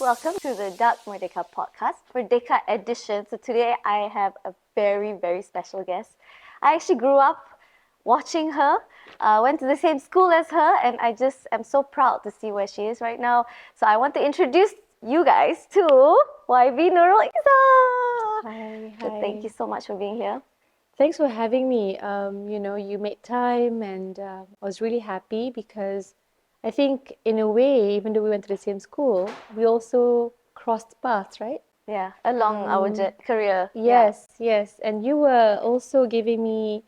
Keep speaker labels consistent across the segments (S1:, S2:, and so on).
S1: welcome to the Merdeka podcast, Merdeka Edition. So today I have a very, very special guest. I actually grew up watching her, went to the same school as her, and I just am so proud to see where she is right now. So I want to introduce you guys to YB Nurul Izzah.
S2: Hi.
S1: So thank you so much for being here.
S2: Thanks for having me. You made time, and I was really happy because I think, in a way, even though we went to the same school, we also crossed paths, right?
S1: Yeah, along our career.
S2: Yes. And you were also giving me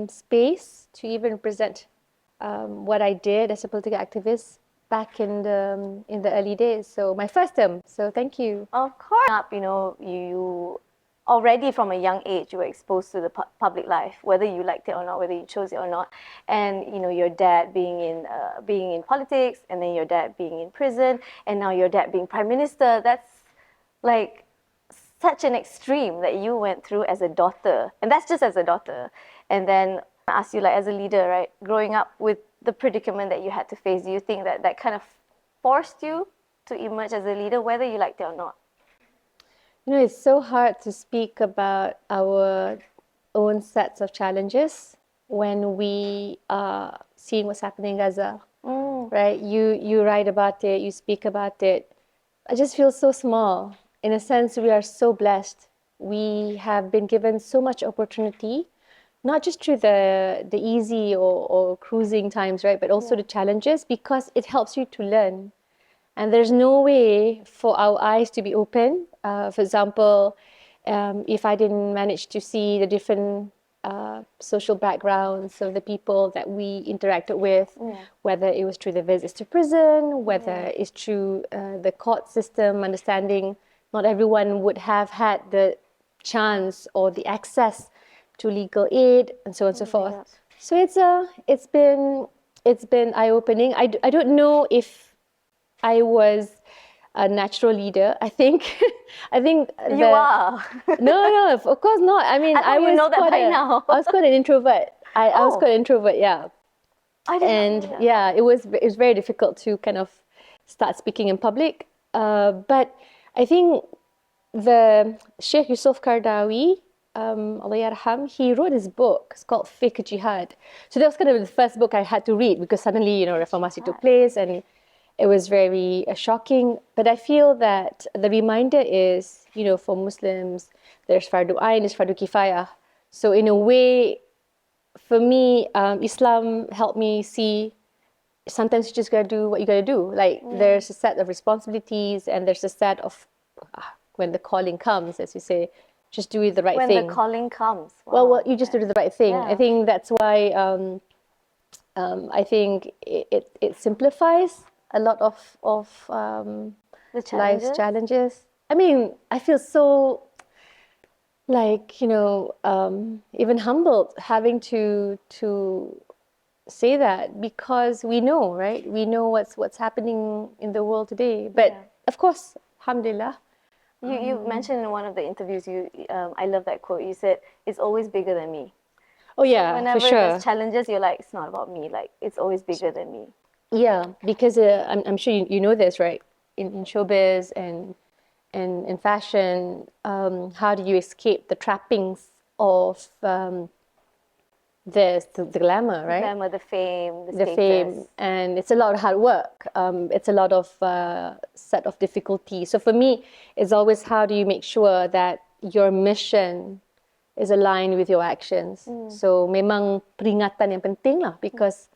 S2: space to even present what I did as a political activist back in the early days. So my first term. So thank you.
S1: Of course. You already from a young age, you were exposed to the public life, whether you liked it or not, whether you chose it or not. And your dad being in politics, and then your dad being in prison, and now your dad being prime minister. That's like such an extreme that you went through as a daughter, and that's just as a daughter. And then I ask you, like, as a leader, right, growing up with the predicament that you had to face, do you think that kind of forced you to emerge as a leader, whether you liked it or not?
S2: It's so hard to speak about our own sets of challenges when we are seeing what's happening in Gaza, right? You write about it, you speak about it. I just feel so small. In a sense, we are so blessed. We have been given so much opportunity, not just through the easy or cruising times, right? But also the challenges, because it helps you to learn. And there's no way for our eyes to be open. For example, if I didn't manage to see the different social backgrounds of the people that we interacted with, whether it was through the visits to prison, whether it's through the court system, understanding not everyone would have had the chance or the access to legal aid, and so on and so forth. So it's been eye-opening. I don't know if I was a natural leader. I think
S1: You are.
S2: No, of course not. I mean, I was
S1: know that by now.
S2: I was quite an introvert. I was quite an introvert, yeah. It was very difficult to kind of start speaking in public. But I think the Sheikh Yusuf Kardawi, Allah yarham, he wrote his book. It's called Fake Jihad. So that was kind of the first book I had to read, because suddenly, Reformasi took place, and it was very shocking. But I feel that the reminder is, for Muslims, there's Fardu Ain, there's Fardu Kifayah. So in a way, for me, Islam helped me see sometimes you just got to do what you got to do. Like, there's a set of responsibilities, and there's a set of, when the calling comes, as you say, just do the right thing.
S1: When the calling comes.
S2: Wow. Well, you just do the right thing. Yeah. I think that's why I think it simplifies a lot of
S1: the challenges.
S2: Life's challenges. I mean, I feel so even humbled having to say that, because we know, right? We know what's happening in the world today. But of course, alhamdulillah.
S1: You mentioned in one of the interviews, I love that quote. You said, "It's always bigger than me."
S2: Oh yeah,
S1: whenever
S2: for sure.
S1: There's challenges, you're like, it's not about me. Like, it's always bigger than me.
S2: Yeah, because I'm sure you know this, right? In showbiz and in fashion, how do you escape the trappings of the glamour, right?
S1: The glamour, the fame, the status.
S2: Fame, and it's a lot of hard work. It's a lot of set of difficulty. So for me, it's always, how do you make sure that your mission is aligned with your actions? So memang peringatan yang penting lah, because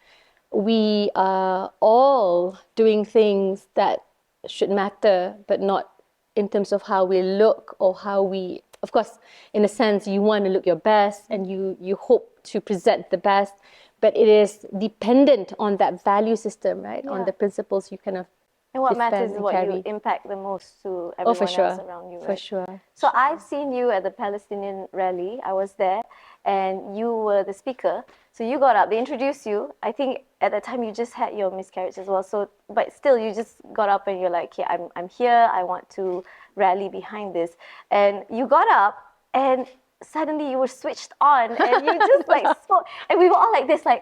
S2: we are all doing things that should matter, but not in terms of how we look or how we, of course, in a sense, you want to look your best and you hope to present the best, but it is dependent on that value system, right? On the principles you kind of
S1: And what matters is what you impact the most to everyone else around you, right?
S2: For sure.
S1: So I've seen you at the Palestinian rally. I was there, and you were the speaker. So you got up, they introduced you. I think at that time you just had your miscarriage as well. So, but still, you just got up and you're like, yeah, I'm here. I want to rally behind this. And you got up, and suddenly you were switched on, and you just like spoke. And we were all like this, like,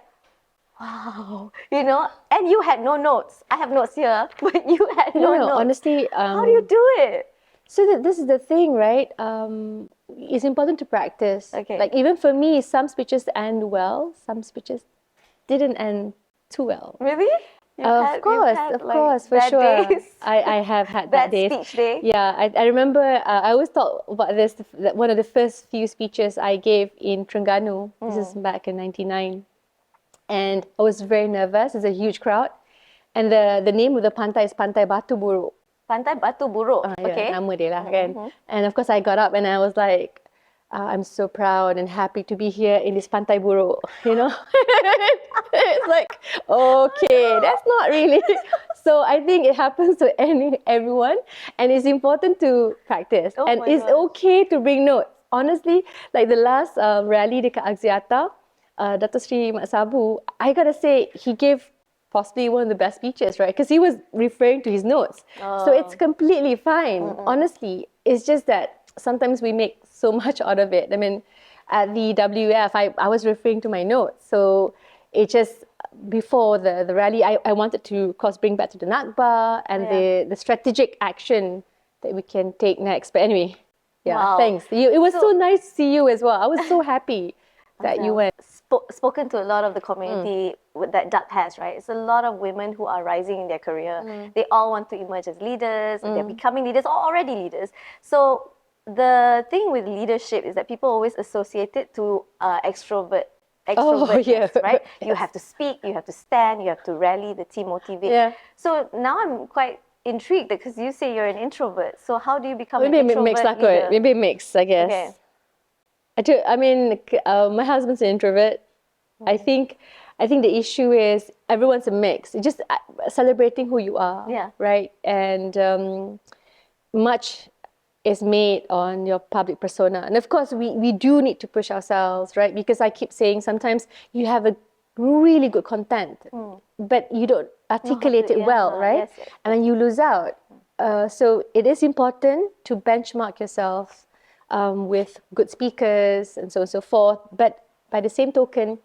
S1: Wow. You know, and you had no notes. I have notes here, but you had no notes.
S2: Honestly,
S1: how do you do it?
S2: So this is the thing, right? It's important to practice.
S1: Okay.
S2: Like even for me, some speeches end well, some speeches didn't end too well.
S1: Really?
S2: Of course, for
S1: bad
S2: sure.
S1: days?
S2: I have had
S1: Bad
S2: bad days.
S1: speech day?
S2: Yeah, I remember. I always thought about this. That one of the first few speeches I gave in Terengganu. This is back in '99, and I was very nervous. It's a huge crowd, and the name of the pantai is Pantai Batu Buruk.
S1: Pantai Batu Buruk. Okay.
S2: Nama dia lah kan. And of course I got up and I was like, I'm so proud and happy to be here in this Pantai Buruk, you know. It's like, okay, that's not really. So I think it happens to everyone, and it's important to practice.
S1: Oh
S2: and
S1: my
S2: it's
S1: gosh.
S2: okay to bring notes. Honestly, like the last rally dekat Axiata, Dato Sri Mat Sabu, I gotta say, he gave possibly one of the best speeches, right? Because he was referring to his notes. So it's completely fine. Honestly, it's just that sometimes we make so much out of it. I mean, at the WF, I was referring to my notes. So it just, before the rally, I wanted to, of course, bring back to the Nakba and the strategic action that we can take next. But anyway,
S1: Wow.
S2: thanks. It was so nice to see you as well. I was so happy that you went.
S1: Spoken to a lot of the community that dUCk has, right? It's a lot of women who are rising in their career. They all want to emerge as leaders. They're becoming leaders or already leaders. So the thing with leadership is that people always associate it to extrovertness, right?
S2: Yes.
S1: You have to speak, you have to stand, you have to rally, the team motivate.
S2: Yeah.
S1: So now I'm quite intrigued because you say you're an introvert. So how do you become
S2: Maybe
S1: an introvert
S2: mix lah
S1: leader?
S2: kot. Maybe mix, I guess.
S1: Okay.
S2: I mean, my husband's an introvert. I think the issue is everyone's a mix. It's just celebrating who you are, right? And much is made on your public persona. And of course, we do need to push ourselves, right? Because I keep saying sometimes you have a really good content, but you don't articulate it well, right?
S1: Yes.
S2: And then you lose out. So it is important to benchmark yourself with good speakers and so on and so forth. But by the same token,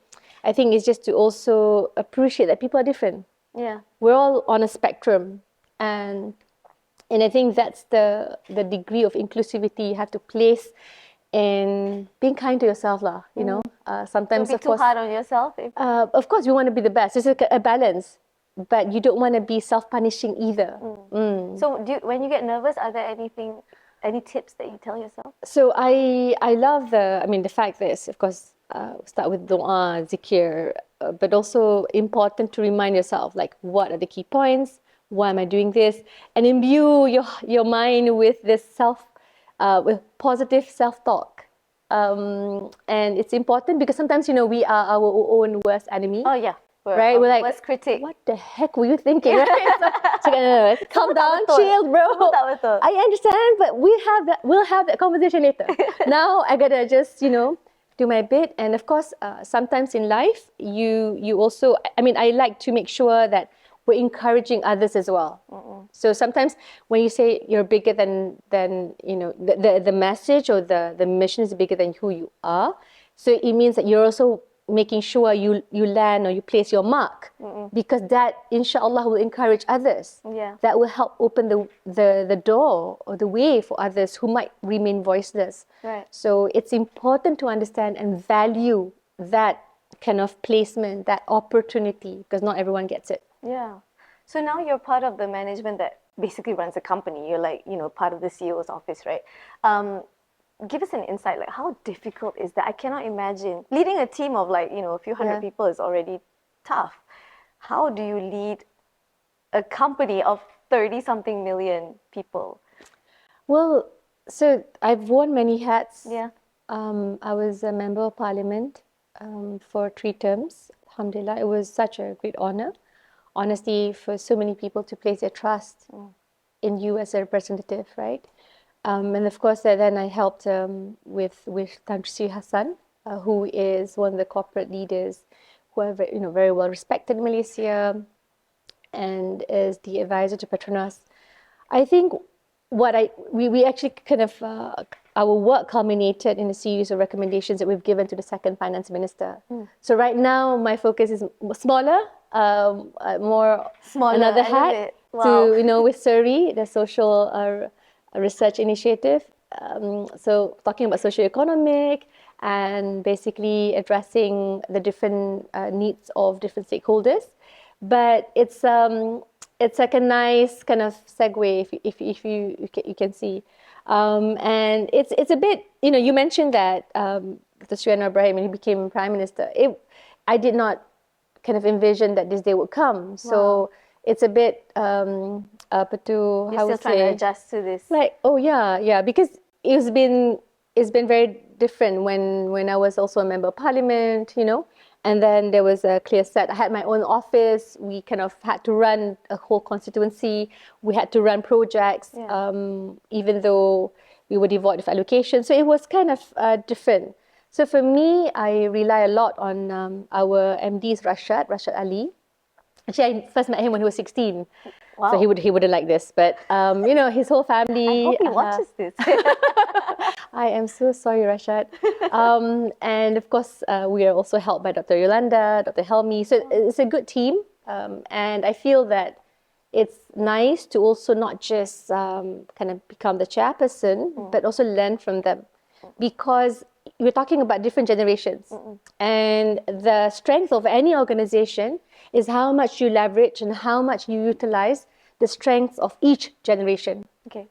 S2: I think it's just to also appreciate that people are different.
S1: Yeah.
S2: We're all on a spectrum. And I think that's the degree of inclusivity you have to place in being kind to yourself, lah. You know, sometimes,
S1: Don't be too hard on yourself.
S2: of course, you want to be the best. It's a balance. But you don't want to be self-punishing either.
S1: So when you get nervous, are there any tips that you tell yourself?
S2: So I love the fact that, of course, start with dua, zikir, but also important to remind yourself, like, what are the key points? Why am I doing this? And imbue your mind with this with positive self-talk. And it's important because sometimes, we are our own worst enemy.
S1: Oh, yeah.
S2: Right? We're like,
S1: worst critic.
S2: What the heck were you thinking? Right? So calm down,
S1: betul.
S2: chill, bro.
S1: Semua tak betul.
S2: I understand, but we'll have that conversation later. Now I gotta just, do my bit. And of course, sometimes in life, you also, I like to make sure that we're encouraging others as well. So sometimes when you say you're bigger than the message or the mission is bigger than who you are, so it means that you're also making sure you land or you place your mark, because that, inshallah, will encourage others.
S1: Yeah.
S2: That will help open the door or the way for others who might remain voiceless.
S1: Right.
S2: So it's important to understand and value that kind of placement, that opportunity, because not everyone gets it.
S1: Yeah. So now you're part of the management that basically runs a company. You're like, part of the CEO's office, right? Give us an insight, like how difficult is that? I cannot imagine. Leading a team of a few hundred people is already tough. How do you lead a company of 30-something million people?
S2: Well, so I've worn many hats.
S1: Yeah.
S2: I was a member of parliament for 3 terms. Alhamdulillah, it was such a great honor. Honestly, for so many people to place their trust in you as a representative, right? And of course, then I helped with Tan Sri Hassan, who is one of the corporate leaders who are very well respected in Malaysia, and is the advisor to Petronas. I think we actually kind of our work culminated in a series of recommendations that we've given to the second finance minister. So right now, my focus is smaller, more
S1: Smaller,
S2: another
S1: I love
S2: hat
S1: it. Wow.
S2: to, with SURI, the social research initiative. So talking about socioeconomic and basically addressing the different needs of different stakeholders. But it's like a nice kind of segue if you can see. And it's a bit, you mentioned that Dr. Sri Anwar Ibrahim, when he became Prime Minister, I did not kind of envision that this day would come. So it's a bit,
S1: You're still trying to adjust to this.
S2: Like, oh yeah, because it's been very different when I was also a member of parliament, and then there was a clear set. I had my own office. We kind of had to run a whole constituency. We had to run projects, even though we were devoid of allocation. So it was kind of different. So for me, I rely a lot on our MDs, Rashad Ali. Actually, I first met him when he was 16.
S1: Wow.
S2: So he would have liked this. But, his whole family...
S1: I hope he watches this.
S2: I am so sorry, Rashad. And of course, we are also helped by Dr. Yolanda, Dr. Helmi. So it's a good team. And I feel that it's nice to also not just kind of become the chairperson, but also learn from them. Because we're talking about different generations. And the strength of any organization is how much you leverage and how much you utilize the strengths of each generation.
S1: Okay.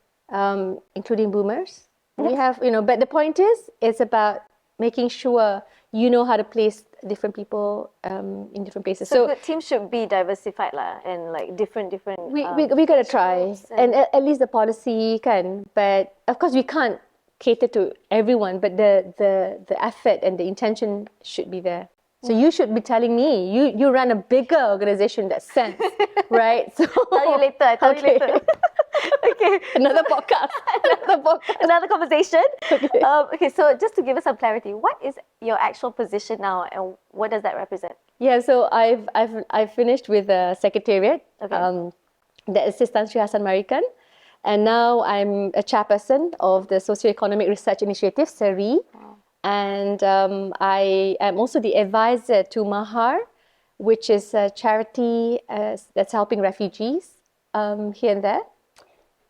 S2: Including boomers. We have, but the point is, it's about making sure you know how to place different people in different places.
S1: So good team should be diversified and like different.
S2: We gotta try, and at least the policy can. But of course, we can't cater to everyone. But the effort and the intention should be there. So you should be telling me you run a bigger organization in that sense, right? So
S1: I tell you later. Okay.
S2: Another podcast.
S1: Another conversation.
S2: Okay.
S1: Okay, so just to give us some clarity, what is your actual position now and what does that represent?
S2: Yeah, so I've finished with the Secretariat, the Assistant Sri Hassan Marikan, and now I'm a chairperson of the Socioeconomic Research Initiative, SERI. Wow. And I am also the advisor to Mahar, which is a charity that's helping refugees here and there.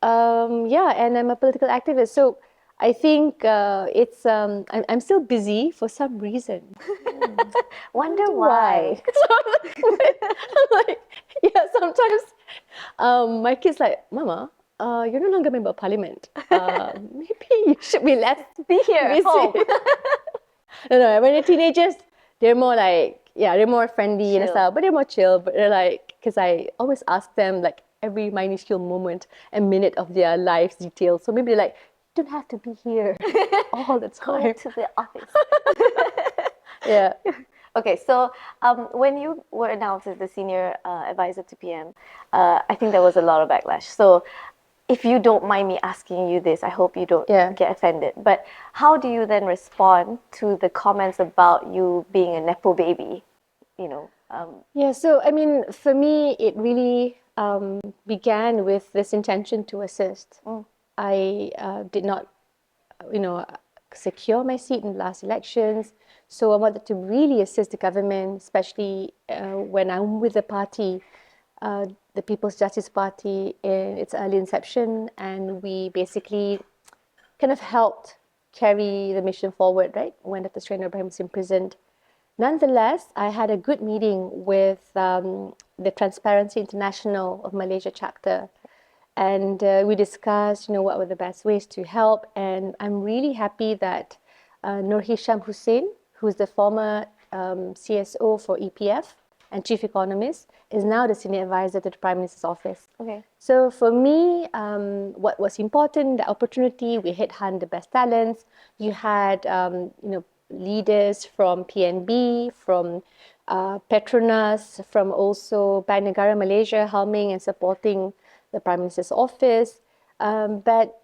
S2: And I'm a political activist. So I think it's I'm still busy for some reason.
S1: Wonder why?
S2: Sometimes my kids like, Mama, you're no longer a member of parliament. Maybe you should be less
S1: be here at home.
S2: No, when they're teenagers, they're more like, they're more friendly chill. And stuff, but they're more chill. But they're like, because I always ask them like every minuscule moment and minute of their life's details. So maybe they're like, you don't have to be here all the time.
S1: Go to the office.
S2: Yeah.
S1: Okay, so when you were announced as the senior advisor to PM, I think there was a lot of backlash. So if you don't mind me asking you this, I hope you don't get offended. But how do you then respond to the comments about you being a Nepo baby?
S2: So I mean, for me, it really began with this intention to assist. I did not, secure my seat in the last elections. So I wanted to really assist the government, especially when I'm with the party, the People's Justice Party, in its early inception. And we basically kind of helped carry the mission forward, right, when Dr. Sri Anwar Ibrahim was imprisoned. Nonetheless, I had a good meeting with the Transparency International of Malaysia chapter. And we discussed, what were the best ways to help. And I'm really happy that Nur Hisham Hussein, who's the former CSO for EPF and chief economist, is now the senior advisor to the Prime Minister's office.
S1: Okay.
S2: So for me, what was important, the opportunity, we headhunt the best talents. You had, leaders from PNB, from Petronas, from also Bank Negara Malaysia, helming and supporting the Prime Minister's office. But,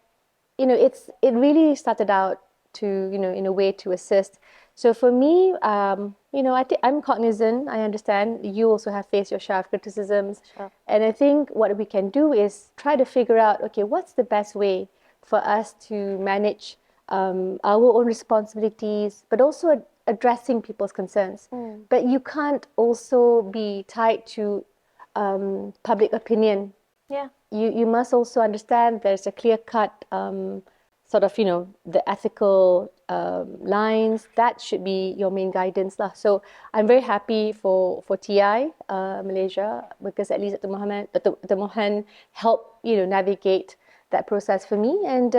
S2: it really started out to, in a way to assist. So for me, I think I'm cognizant. I understand you also have faced your share of criticisms.
S1: Sure.
S2: And I think what we can do is try to figure out, okay, what's the best way for us to manage our own responsibilities, but also addressing people's concerns. But you can't also be tied to public opinion.
S1: Yeah.
S2: You must also understand there's a clear-cut sort of, the ethical lines. That should be your main guidance lah. So I'm very happy for TI Malaysia, because at least Dr. Mohan helped navigate that process for me, and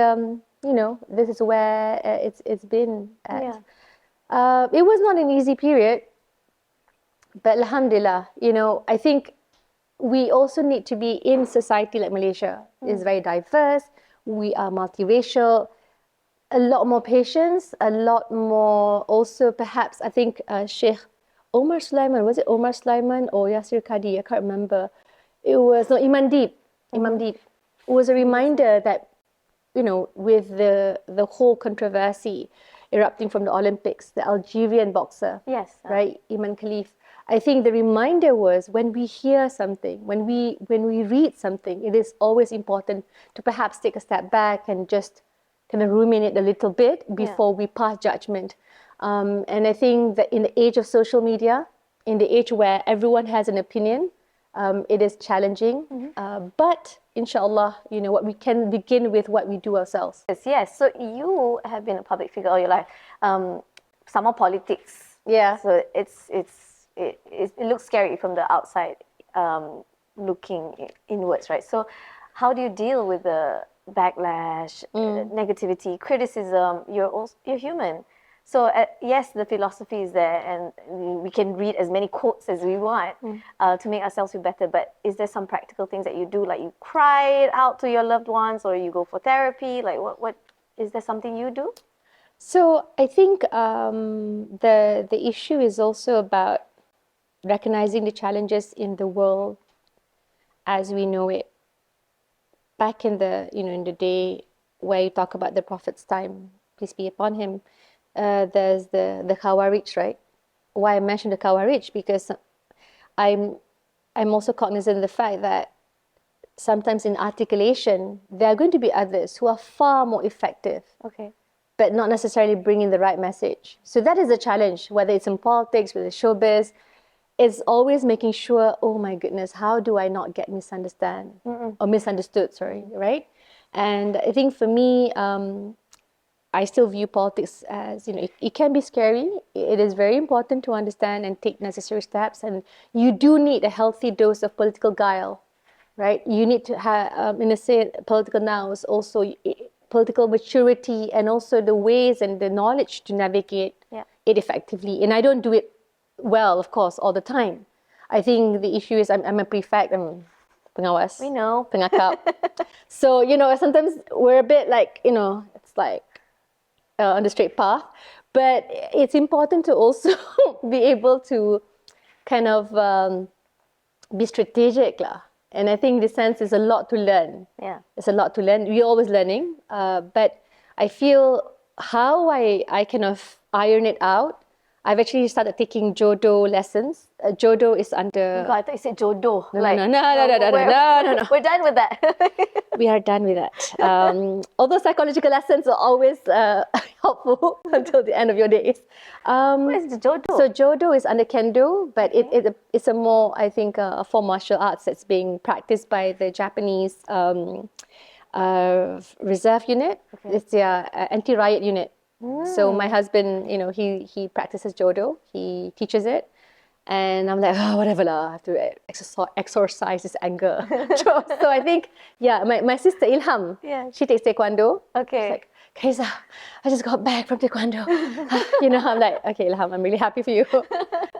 S2: this is where it's been at.
S1: Yeah.
S2: It was not an easy period, but alhamdulillah, I think we also need to be in society like Malaysia. It's very diverse. We are multiracial. A lot more patience, a lot more also perhaps, I think Sheikh Omar Sulaiman, was it Omar Sulaiman or Yasir Kadi? I can't remember. It was, no, Imam Deep. It was a reminder that, with the whole controversy erupting from the Olympics, the Algerian boxer,
S1: Yes,
S2: right, Iman Khalif. I think the reminder was, when we hear something, when we read something, it is always important to perhaps take a step back and just kind of ruminate a little bit before we pass judgment. And I think that in the age of social media, in the age where everyone has an opinion, it is challenging. But inshallah, what we can begin with what we do ourselves.
S1: Yes. So you have been a public figure all your life. Some more politics.
S2: Yeah.
S1: So it looks scary from the outside, looking inwards, right? So how do you deal with the backlash, negativity, criticism? You're human. So yes, the philosophy is there, and we can read as many quotes as we want to make ourselves feel better. But is there some practical things that you do, like you cry it out to your loved ones, or you go for therapy? Like what is there something you do?
S2: So I think the issue is also about recognizing the challenges in the world as we know it. Back in the in the day where you talk about the Prophet's time, peace be upon him, there's the Khawarij, right? Why I mentioned the Khawarij, because I'm also cognizant of the fact that sometimes in articulation there are going to be others who are far more effective, but not necessarily bringing the right message. So that is a challenge, whether it's in politics, whether it's showbiz. It's always making sure, oh my goodness, how do I not get misunderstood, right? And I think for me, I still view politics as, it can be scary. It is very important to understand and take necessary steps. And you do need a healthy dose of political guile, right? You need to have, in a sense, political nous, also political maturity, and also the ways and the knowledge to navigate it effectively. And I don't do it well, of course, all the time. I think the issue is I'm a prefect, I'm pengawas.
S1: We know.
S2: Pengakap. So, sometimes we're a bit like, it's like on the straight path. But it's important to also be able to kind of be strategic lah. And I think in this sense, there's a lot to learn.
S1: Yeah.
S2: There's a lot to learn. We're always learning. But I feel how I kind of iron it out, I've actually started taking Jodo lessons. Jodo is under...
S1: God, I thought you said Jodo.
S2: No.
S1: We're done with that.
S2: We are done with that. Although psychological lessons are always helpful until the end of your days.
S1: What is the Jodo?
S2: So Jodo is under Kendo, but it's a more, I think, a form of martial arts that's being practiced by the Japanese reserve unit. It's their anti-riot unit. So my husband, he practices Jodo. He teaches it. And I'm like, whatever lah, I have to exorcise this anger. So I think, my sister Ilham, she takes Taekwondo.
S1: Okay.
S2: She's like, Kaiza, I just got back from Taekwondo. I'm like, okay, Ilham, I'm really happy for you.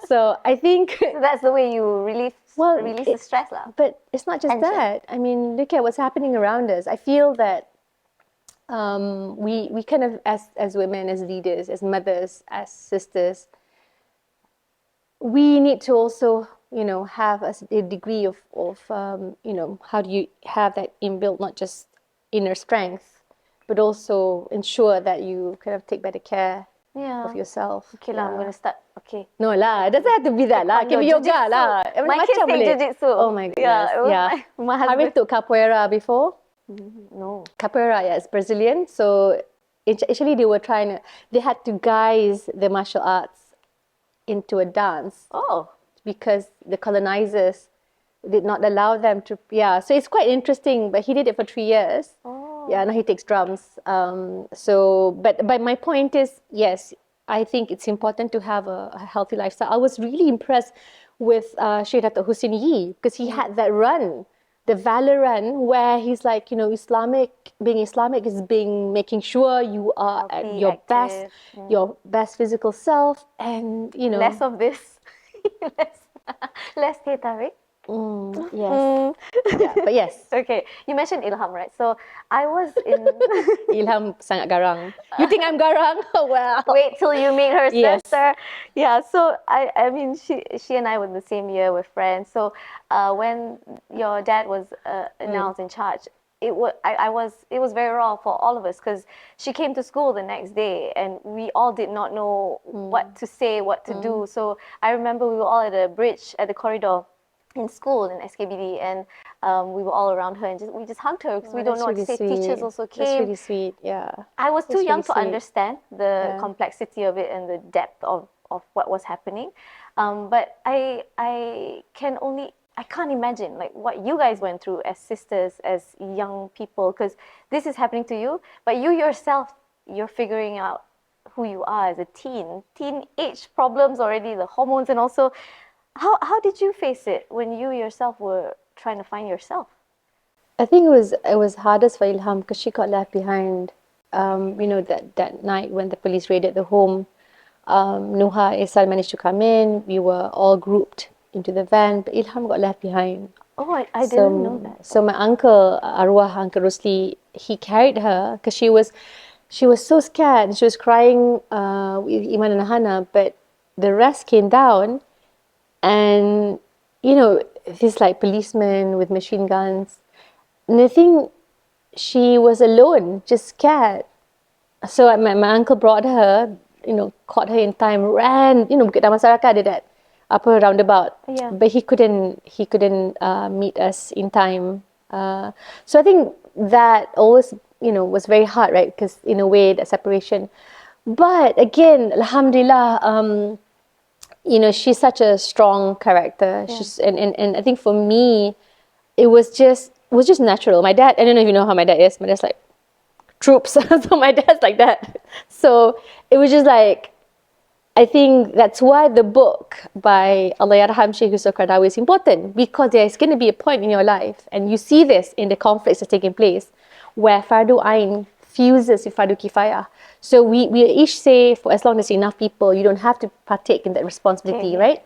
S2: So I think...
S1: So that's the way you release the stress lah.
S2: But it's not just that. I mean, look at what's happening around us. I feel that we kind of, as women, as leaders, as mothers, as sisters, we need to also, have a degree of how do you have that inbuilt, not just inner strength, but also ensure that you kind of take better care of yourself.
S1: Okay lah, I'm going to start. Okay.
S2: No lah, it doesn't have to be that lah. It can be yoga lah.
S1: My kids take jiu-jitsu.
S2: Oh my goodness.
S1: My husband.
S2: Have you took capoeira before?
S1: No.
S2: Capoeira, it's Brazilian. So Actually, they had to guise the martial arts into a dance.
S1: Oh.
S2: Because the colonizers did not allow them to. Yeah, so it's quite interesting. But he did it for 3 years.
S1: Oh.
S2: Yeah, now he takes drums. But my point is, yes, I think it's important to have a healthy lifestyle. I was really impressed with Sheikh Dato' Hussein Yi because he had that run, the valor run, where he's like, being Islamic is making sure you are
S1: Healthy,
S2: at your
S1: active.
S2: your best physical self, and
S1: Less of this. less teh tarik.
S2: Yes. Yeah, but yes.
S1: Okay, you mentioned Ilham, right? So I was in.
S2: Ilham sangat garang. You think I'm garang? Well,
S1: wait till you meet her
S2: Yes.
S1: sister. Yeah. So I mean, she and I were in the same year, with friends. So when your dad was announced in charge, it was very raw for all of us because she came to school the next day and we all did not know what to say, what to do. So I remember we were all at a bridge at the corridor in school in SKBD, and we were all around her and we just hugged her because we don't know what to say. Teachers also came.
S2: That's really sweet. Yeah.
S1: I was too young to
S2: really sweet.
S1: understand the complexity of it and the depth of what was happening. But I can't imagine like what you guys went through as sisters, as young people, because this is happening to you, but you yourself, you're figuring out who you are as a teenage problems already, the hormones, and also how did you face it when you yourself were trying to find yourself?
S2: I think it was hardest for Ilham because she got left behind. That night when the police raided the home, Nuha Ihsan managed to come in. We were all grouped into the van, but Ilham got left behind.
S1: Oh, I didn't know that.
S2: So my uncle, Arwah Uncle Rusli, he carried her because she was so scared. She was crying with Iman and Hana, but the rest came down, and these like policemen with machine guns. And I think she was alone, just scared. So my uncle brought her, caught her in time, ran, Bukit Damansaraka ada that upper roundabout.
S1: Yeah.
S2: But he couldn't meet us in time. So I think that always, was very hard, right? Because in a way, that separation. But again, alhamdulillah, she's such a strong character. Yeah. She's and I think for me, it was just natural. My dad, I don't know if you know how my dad is. My dad's like troops. So my dad's like that. So it was just like, I think that's why the book by Allahyarham Sheikh Yusuf Qaradawi is important, because there's going to be a point in your life, and you see this in the conflicts that's taking place, where Fardu Ain fuses with Fardu Kifayah. So we each say, for as long as enough people, you don't have to partake in that responsibility, right?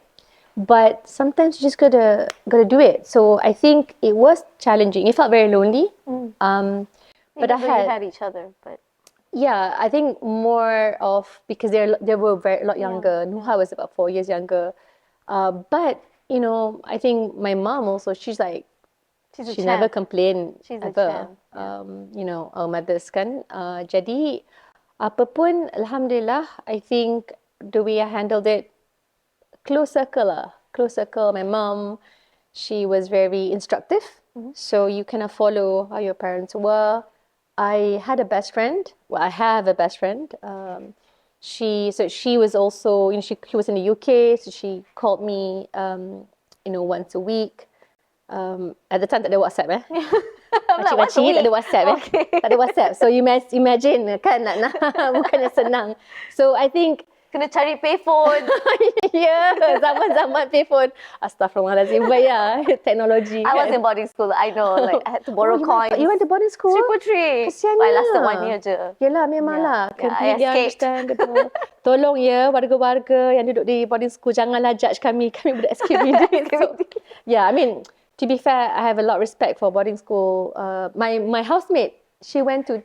S2: But sometimes you just gotta do it. So I think it was challenging. It felt very lonely. But
S1: you had each other, but
S2: yeah, I think more of because they were a lot younger. Yeah. Nuha was about 4 years younger. But I think my mom also, she never complained ever. Our mothers kan. Jadi apa pun, alhamdulillah, I think the way I handled it, close circle. My mom, she was very instructive. So you kind of follow how your parents were. I had a best friend. Well, I have a best friend. She was also, she was in the UK, so she called me, once a week. At the time, tak ada WhatsApp, Makcik-makcik tak ada WhatsApp, tak ada WhatsApp. So you imagine kan, nak bukannya senang. So I think
S1: kena cari payphone.
S2: Zaman payphone. Astaghfirullahaladzim. But yeah, technology.
S1: I was in boarding school. I know, like I had to borrow coins.
S2: You went to boarding school?
S1: Sri Putri.
S2: Kesiannya.
S1: I lasted 1 year je.
S2: Yelah, memanglah.
S1: I escaped.
S2: Tolong ya, warga-warga yang duduk di boarding school, janganlah judge kami. Kami budak SKBD. So, yeah, I mean, to be fair, I have a lot of respect for boarding school. My housemate, she went to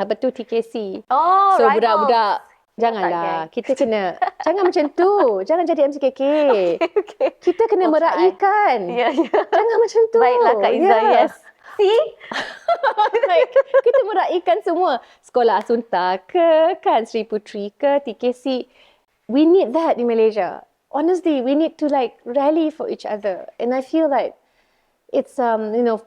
S2: TKC.
S1: Oh,
S2: so
S1: rivals.
S2: budak-budak, janganlah. Kita kena, jangan macam tu. Jangan jadi MCKK. Okay. Kita kena meraihkan. Jangan macam tu.
S1: Baiklah Kak Izzah, yes. See?
S2: Like, kita meraihkan semua. Sekolah Asunta ke, kan, Sri Putri ke, TKC. We need that in Malaysia. Honestly, we need to like rally for each other. And I feel like it's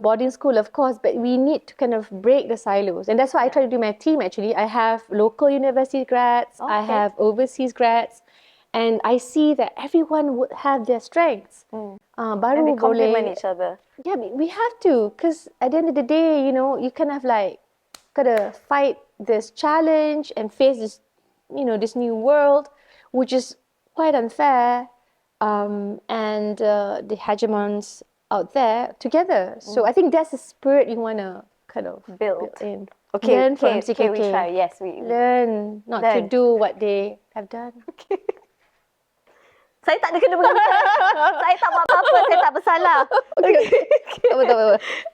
S2: boarding school, of course, but we need to kind of break the silos, and that's why I try to do my team. Actually, I have local university grads, I have overseas grads, and I see that everyone would have their strengths.
S1: And they complement each other.
S2: Yeah, we have to, because at the end of the day, you kind of like gotta fight this challenge and face this, this new world, which is quite unfair, and the hegemons out there together. So I think that's the spirit you want to kind of
S1: build
S2: in.
S1: Okay,
S2: Learn from
S1: we try. Yes, we
S2: learn not to do what they have done.
S1: Okay. Saya tak ada kena mengena. Saya tak buat apa-apa. Saya tak bersalah.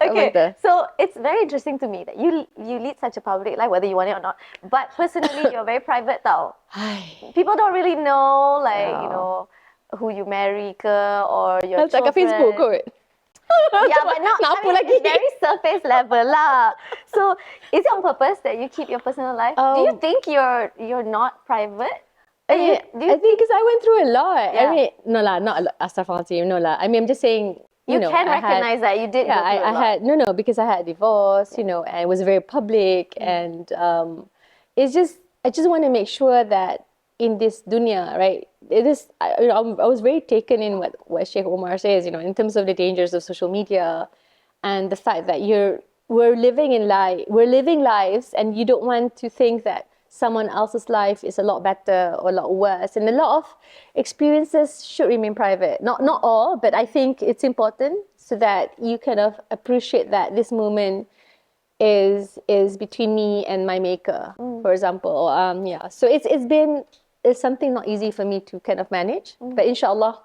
S1: Okay. So it's very interesting to me that you lead such a public life, whether you want it or not. But personally, you're very private tau. People don't really know, like, who you marry ke or your children.
S2: Kat Facebook kot.
S1: Yeah, but not it's very surface level lah. So is it on purpose that you keep your personal life? Do you think you're not private?
S2: I think because I went through a lot. Yeah. I mean, no lah, not a lot. Astaghfirullahaladzim, no lah. I mean, I'm just saying,
S1: you can recognize that you did.
S2: Yeah, I had because I had a divorce, and it was very public, and it's just I just want to make sure that in this dunya, right? It is. I was very taken in what Sheikh Omar says, in terms of the dangers of social media, and the fact that we're living lives, and you don't want to think that someone else's life is a lot better or a lot worse, and a lot of experiences should remain private. Not all, but I think it's important so that you kind of appreciate that this moment is between me and my maker, for example. So it's something not easy for me to kind of manage, but inshallah,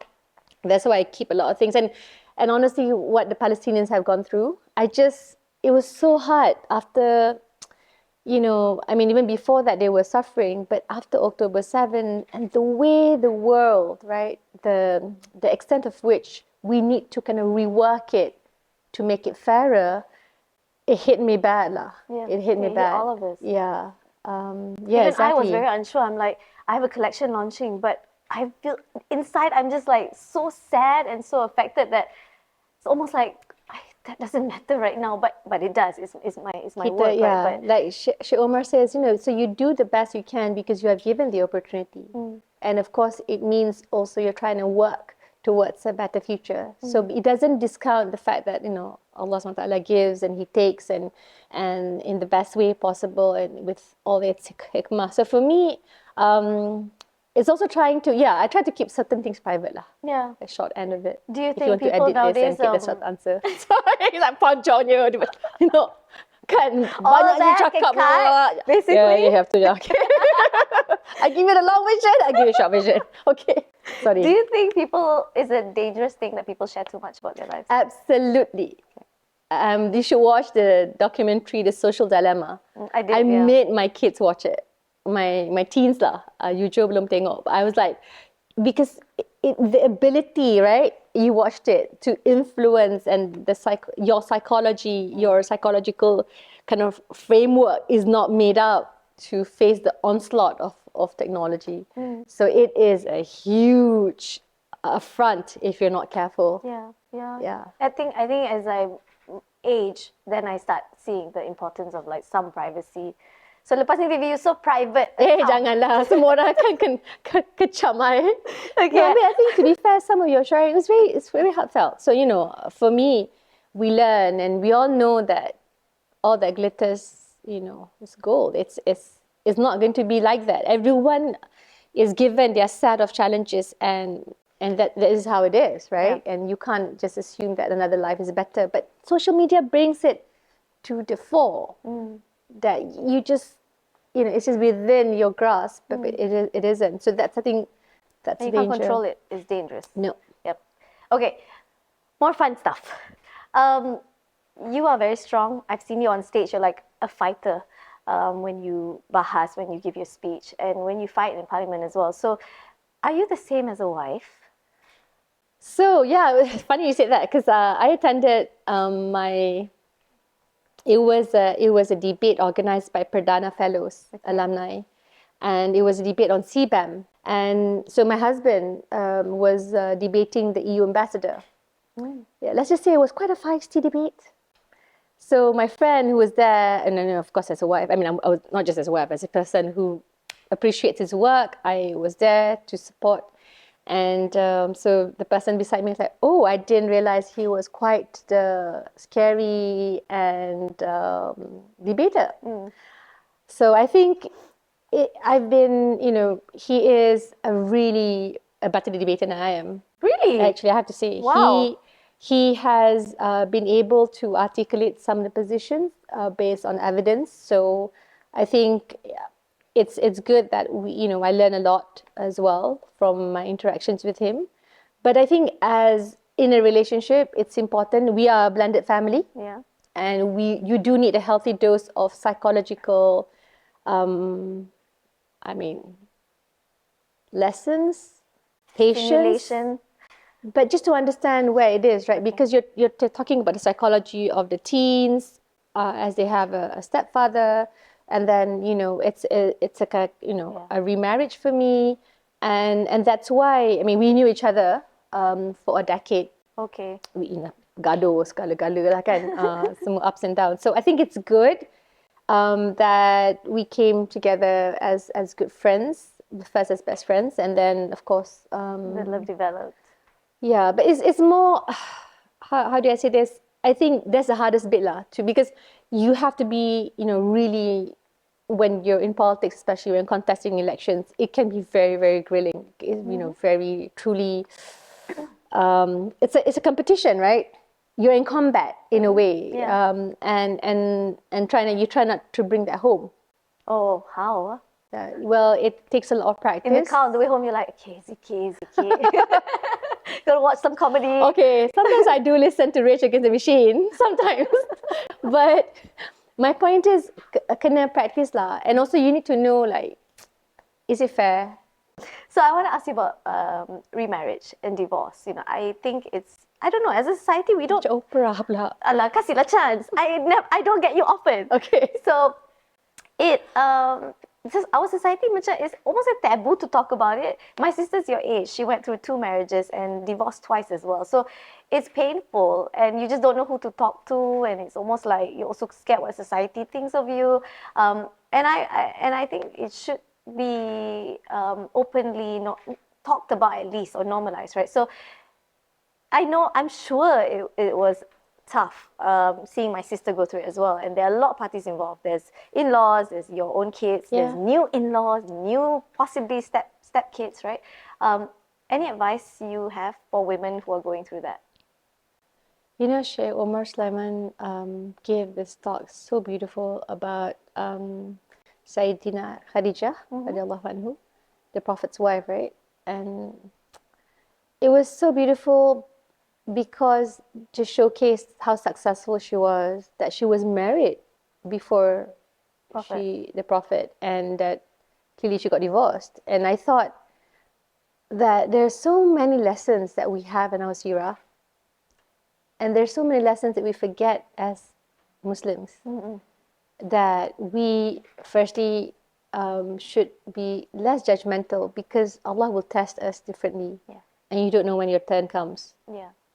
S2: that's why I keep a lot of things. And honestly, what the Palestinians have gone through, it was so hard after. I mean, even before that, they were suffering, but after October 7, and the way the world, right, the extent of which we need to kind of rework it to make it fairer, it hit me bad lah.
S1: Yeah,
S2: it hit me bad.
S1: All of us.
S2: Yeah.
S1: Even exactly. I was very unsure. I'm like, I have a collection launching, but I feel inside I'm just like so sad and so affected that it's almost like, that doesn't matter right now, but it does. It's my work,
S2: yeah.
S1: right? But
S2: like Sheikh Omar says, so you do the best you can because you have given the opportunity, and of course it means also you're trying to work towards a better future. So it doesn't discount the fact that Allah SWT gives and He takes and in the best way possible and with all its hikmah. So for me, it's also trying to, I try to keep certain things private lah.
S1: Yeah.
S2: The short end of it.
S1: Do you think
S2: if you want
S1: people
S2: to edit
S1: nowadays
S2: this and get the short answer? Sorry, like punch-on you. Kan banyak you cakap
S1: basically.
S2: Yeah, you have to. Okay. I give you the long version, I give you the short version. Okay. Sorry.
S1: Do you think is a dangerous thing that people share too much about their lives?
S2: Absolutely. You should watch the documentary, The Social Dilemma. I made my kids watch it. My teens lah, Yujo belum tengok. I was like, because the ability, right? You watched it to influence and your psychology, your psychological kind of framework is not made up to face the onslaught of technology. So it is a huge affront if you're not careful.
S1: Yeah. I think as I age, then I start seeing the importance of like some privacy. So lepas ni Vivy Yusof private account.
S2: Janganlah. Semua orang akan kecam I.
S1: Okay.
S2: No, but I think to be fair, some of your sharing it's very heartfelt. So for me, we learn and we all know that all that glitters, is gold. It's not going to be like that. Everyone is given their set of challenges and that is how it is, right? Yeah. And you can't just assume that another life is better. But social media brings it to the fore. That you just, it's just within your grasp, but it isn't. So I think that's
S1: and
S2: danger.
S1: You can't control it. It's dangerous.
S2: No.
S1: Yep. Okay. More fun stuff. You are very strong. I've seen you on stage. You're like a fighter when you give your speech and when you fight in Parliament as well. So are you the same as a wife?
S2: So yeah, it's funny you said that because I attended It was a debate organized by Perdana Fellows, alumni, and it was a debate on CBAM. And so my husband was debating the EU ambassador. Yeah, let's just say it was quite a feisty debate. So my friend who was there, and then of course as a wife, I mean, I was not just as a wife, as a person who appreciates his work, I was there to support. And so the person beside me was like, oh, I didn't realize he was quite the scary and debater. So I think I've been, he is a better debater than I am.
S1: Really?
S2: Actually, I have to say,
S1: Wow.
S2: he has been able to articulate some of the positions based on evidence. So I think it's good that I learn a lot as well from my interactions with him. But I think as in a relationship, it's important. We are a blended family.
S1: Yeah.
S2: And you do need a healthy dose of psychological, lessons, patience.
S1: Stimulation.
S2: But just to understand where it is, right? Okay. Because you're talking about the psychology of the teens as they have a stepfather, and then it's like a remarriage for me, and that's why we knew each other for a decade.
S1: Okay.
S2: We gaduh segala-gala lah kan, semua ups and downs. So I think it's good that we came together as good friends, first as best friends, and then of course
S1: the love developed.
S2: Yeah, but it's more, how do I say this? I think that's the hardest bit lah, because you have to be, really, when you're in politics, especially when contesting elections, it can be very, very grilling. Very truly, it's a competition, right? You're in combat in a way,
S1: Yeah.
S2: and you try not to bring that home.
S1: Oh, how?
S2: Well, it takes a lot of practice.
S1: In the car on the way home, you're like, okay. Gotta watch some comedy.
S2: Okay, sometimes I do listen to Rage Against the Machine, sometimes. But my point is, kena practice lah. And also you need to know, like, is it fair?
S1: So I want to ask you about remarriage and divorce. I think I don't know, as a society, we don't...
S2: Oprah pula.
S1: Alah, kasihlah chance. I don't get you often.
S2: Okay.
S1: So, our society is almost a taboo to talk about it. My sister's your age. She went through 2 marriages and divorced twice as well. So it's painful and you just don't know who to talk to, and it's almost like you're also scared what society thinks of you. And I think it should be openly not talked about at least, or normalized, right? So I'm sure it was tough seeing my sister go through it as well, and there are a lot of parties involved. There's in-laws, there's your own kids, there's new in-laws, new possibly step kids, right? Any advice you have for women who are going through that?
S2: Sheikh Omar Sulaiman gave this talk so beautiful about Sayyidina Khadijah, radiallahu anhu, the Prophet's wife, right? And it was so beautiful because to showcase how successful she was, that she was married before the Prophet, and that clearly she got divorced. And I thought that there's so many lessons that we have in our seerah, and there's so many lessons that we forget as Muslims, that we firstly should be less judgmental, because Allah will test us differently, and you don't know when your turn comes.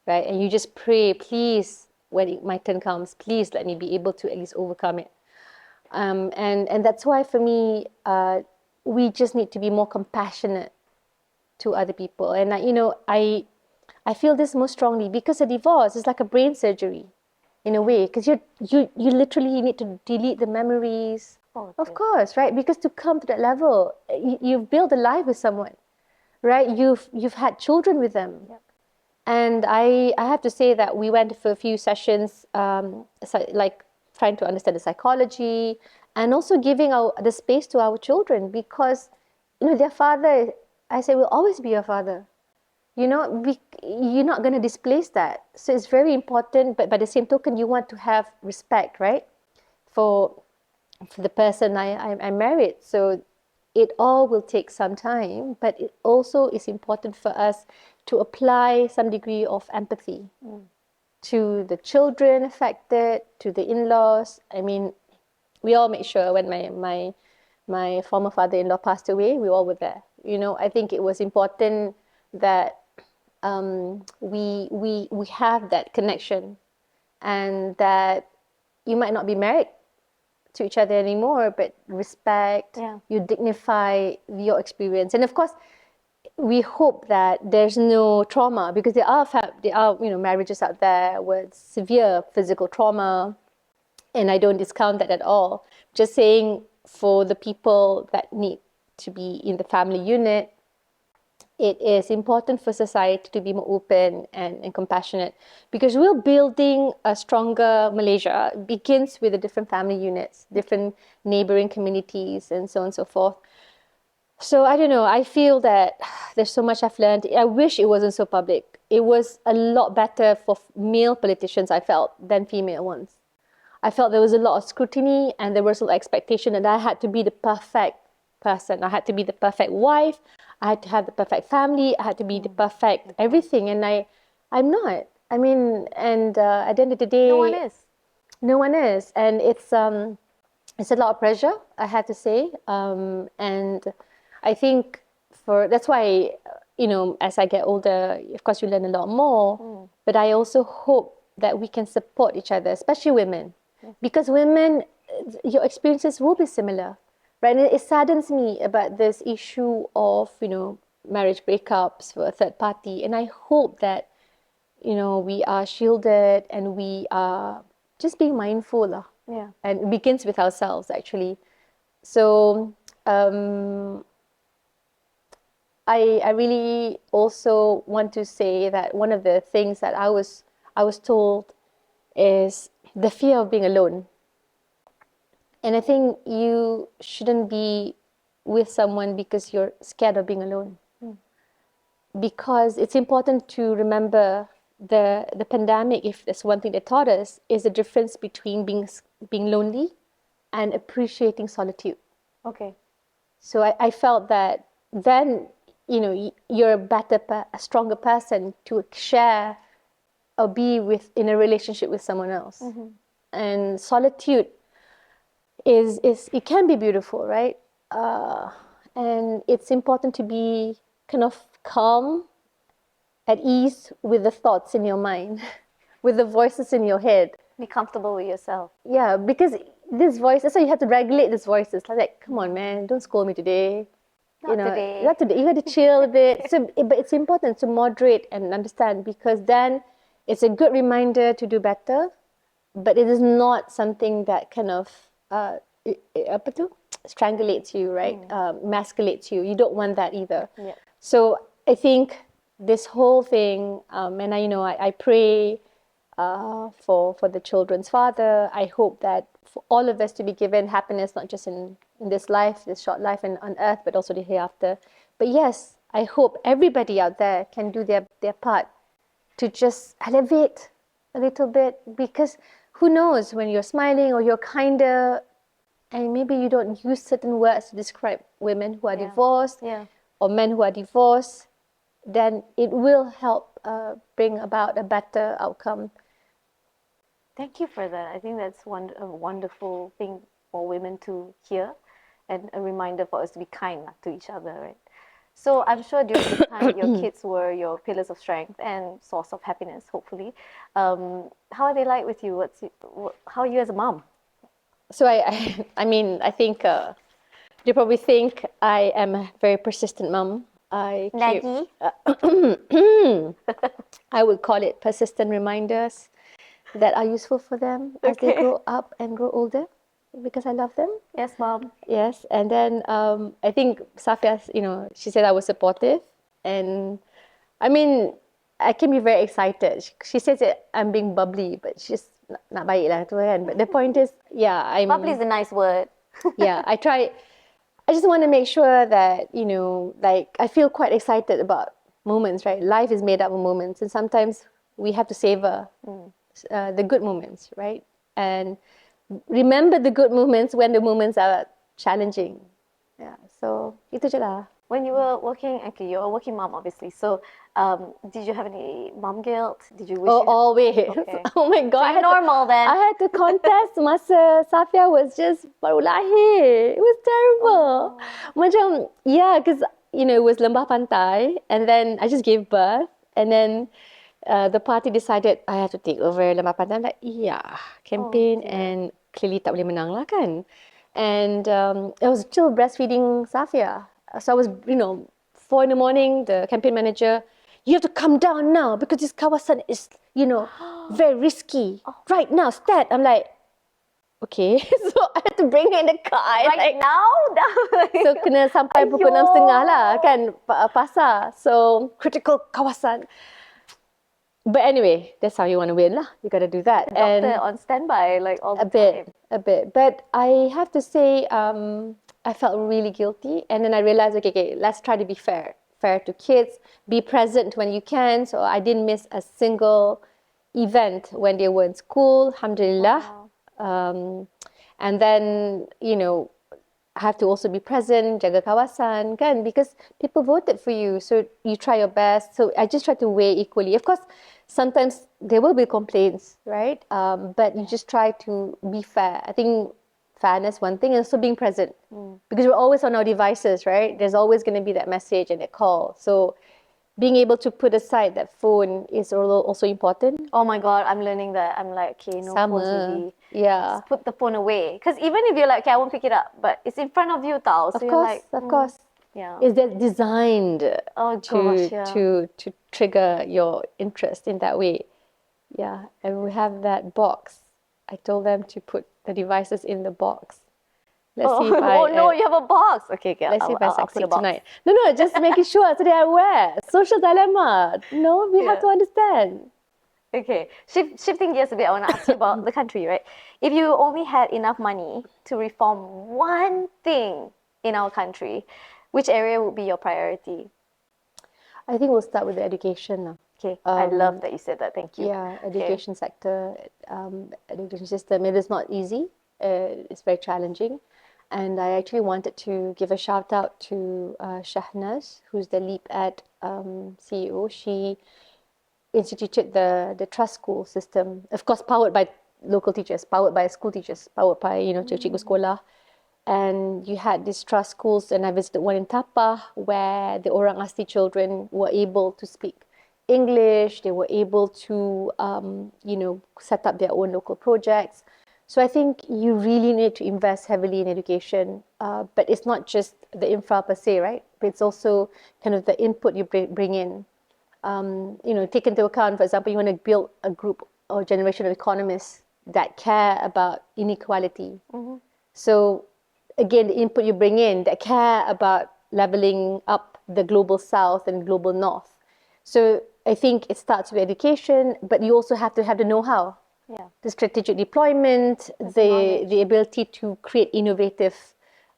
S2: Right? And you just pray, please, when my turn comes, please let me be able to at least overcome it. And that's why for me, we just need to be more compassionate to other people. And I feel this most strongly because a divorce is like a brain surgery, in a way, because you literally need to delete the memories. Of course, right? Because to come to that level, you've built a life with someone, right? You've had children with them. And I have to say that we went for a few sessions, like trying to understand the psychology, and also giving the space to our children, because their father, I say, will always be your father. You're not going to displace that. So it's very important, but by the same token, you want to have respect, right, for the person I married. So it all will take some time, but it also is important for us to apply some degree of empathy to the children affected, to the in-laws. I mean, we all made sure when my former father-in-law passed away, we all were there. I think it was important that we have that connection, and that you might not be married to each other anymore, but respect, you dignify your experience. And of course, we hope that there's no trauma, because there are marriages out there with severe physical trauma, and I don't discount that at all. Just saying, for the people that need to be in the family unit, it is important for society to be more open and compassionate, because we're building a stronger Malaysia. It begins with the different family units, different neighboring communities, and so on and so forth. So I don't know, I feel that there's so much I've learned. I wish it wasn't so public. It was a lot better for male politicians, I felt, than female ones. I felt there was a lot of scrutiny, and there was a lot of expectation that I had to be the perfect person. I had to be the perfect wife. I had to have the perfect family. I had to be the perfect everything. And I'm not. I mean, and at the end of the day,
S1: no one is.
S2: No one is. And it's a lot of pressure, I have to say. And I think that's why, as I get older, of course, you learn a lot more. But I also hope that we can support each other, especially women. Because women, your experiences will be similar, right? And it saddens me about this issue of, marriage breakups for a third party. And I hope that, we are shielded, and we are just being mindful.
S1: Yeah.
S2: And it begins with ourselves, actually. So I really also want to say that one of the things that I was told is the fear of being alone. And I think you shouldn't be with someone because you're scared of being alone. Because it's important to remember the pandemic, if there's one thing they taught us, is the difference between being lonely and appreciating solitude.
S1: Okay.
S2: So I felt that then, you're a stronger person to share or be in a relationship with someone else. And solitude it can be beautiful, right? And it's important to be kind of calm, at ease with the thoughts in your mind, with the voices in your head.
S1: Be comfortable with yourself.
S2: Yeah, because this voice, that's why you have to regulate these voices. Like, come on, man, don't scold me today.
S1: Today.
S2: Not today. You have to chill a bit. But it's important to moderate and understand, because then it's a good reminder to do better. But it is not something that kind of strangulates you, right? Emasculates you. You don't want that either.
S1: Yeah.
S2: So I think this whole thing, and I pray for the children's father. I hope that for all of us to be given happiness, not just in this life, this short life and on earth, but also the hereafter. But yes, I hope everybody out there can do their part to just elevate a little bit, because who knows, when you're smiling or you're kinder, and maybe you don't use certain words to describe women who are divorced or men who are divorced, then it will help bring about a better outcome.
S1: Thank you for that. I think that's a wonderful thing for women to hear, and a reminder for us to be kind to each other, right? So I'm sure during this time, your kids were your pillars of strength and source of happiness, hopefully. How are they like with you? How are you as a mom?
S2: So I think they probably think I am a very persistent mom.
S1: Naggy?
S2: I would call it persistent reminders that are useful for them as they grow up and grow older, because I love them.
S1: Yes, Mom.
S2: Yes, and then I think Safia, she said I was supportive, and I mean, I can be very excited. She says that I'm being bubbly, but she's not baik lah tu kan. But the point is,
S1: bubbly is a nice word.
S2: I try. I just want to make sure that, I feel quite excited about moments, right? Life is made up of moments, and sometimes we have to savor the good moments, right? And remember the good moments when the moments are challenging. Yeah, so itu je lah.
S1: When you were working, you're a working mom, obviously. So, did you have any mom guilt? Did you wish?
S2: Always.
S1: Okay.
S2: Oh my God.
S1: So normal then.
S2: I had to contest masa Safia was just baru lahir. It was terrible. Macam, because, it was lembah pantai, and then I just gave birth, And then the party decided I have to take over Lemah Pantai. I'm like, campaign and clearly tak boleh menang lah kan. And I was still breastfeeding Safia. So I was, 4 in the morning, the campaign manager, you have to come down now because this kawasan is, very risky. Right now, Stat. I'm like, okay. So I had to bring her in the car.
S1: Right now?
S2: So kena sampai pukul 6.30 lah kan, pasar. So critical kawasan. But anyway, that's how you want to win lah. You got to do that.
S1: Doctor on standby like all the time.
S2: A bit. But I have to say, I felt really guilty. And then I realized, okay, let's try to be fair. Fair to kids. Be present when you can. So I didn't miss a single event when they were in school. Alhamdulillah. Wow. And then, I have to also be present, jaga kawasan, kan? Because people voted for you. So you try your best. So I just try to weigh equally. Of course, sometimes there will be complaints, right? But you just try to be fair. I think fairness, one thing, and also being present. Because we're always on our devices, right? There's always going to be that message and that call. So being able to put aside that phone is also important.
S1: Oh my God, I'm learning that. I'm like, okay, no phones really.
S2: Yeah.
S1: Just put the phone away. Because even if you're like, okay, I won't pick it up, but it's in front of you, tau. So
S2: Of course.
S1: Yeah.
S2: Is that designed
S1: to
S2: to trigger your interest in that way? Yeah. And we have that box. I told them to put the devices in the box. Let's see if
S1: no, you have a box. Okay.
S2: Let's see if I
S1: I'll put
S2: succeed
S1: a box.
S2: tonight. No, just making sure so they are aware. Social dilemma. No, we have to understand.
S1: Okay, shifting gears a bit, I want to ask you about the country, right? If you only had enough money to reform one thing in our country, which area would be your priority?
S2: I think we'll start with the education.
S1: Okay, I love that you said that. Thank you.
S2: Yeah, education sector, education system. It is not easy. It's very challenging. And I actually wanted to give a shout out to Shahnaz, who's the Leap Ed CEO. She instituted the trust school system, of course powered by local teachers, powered by school teachers, powered by cikgu sekolah. And you had these trust schools, and I visited one in Tapah where the orang asli children were able to speak English. They were able to set up their own local projects. So I think you really need to invest heavily in education, but it's not just the infra per se, right? But it's also kind of the input you bring in. Take into account, for example, you want to build a group or generation of economists that care about inequality. So again, the input you bring in that care about leveling up the global south and global north. So I think it starts with education, but you also have to have the know-how.
S1: Yeah.
S2: The strategic deployment, the ability to create innovative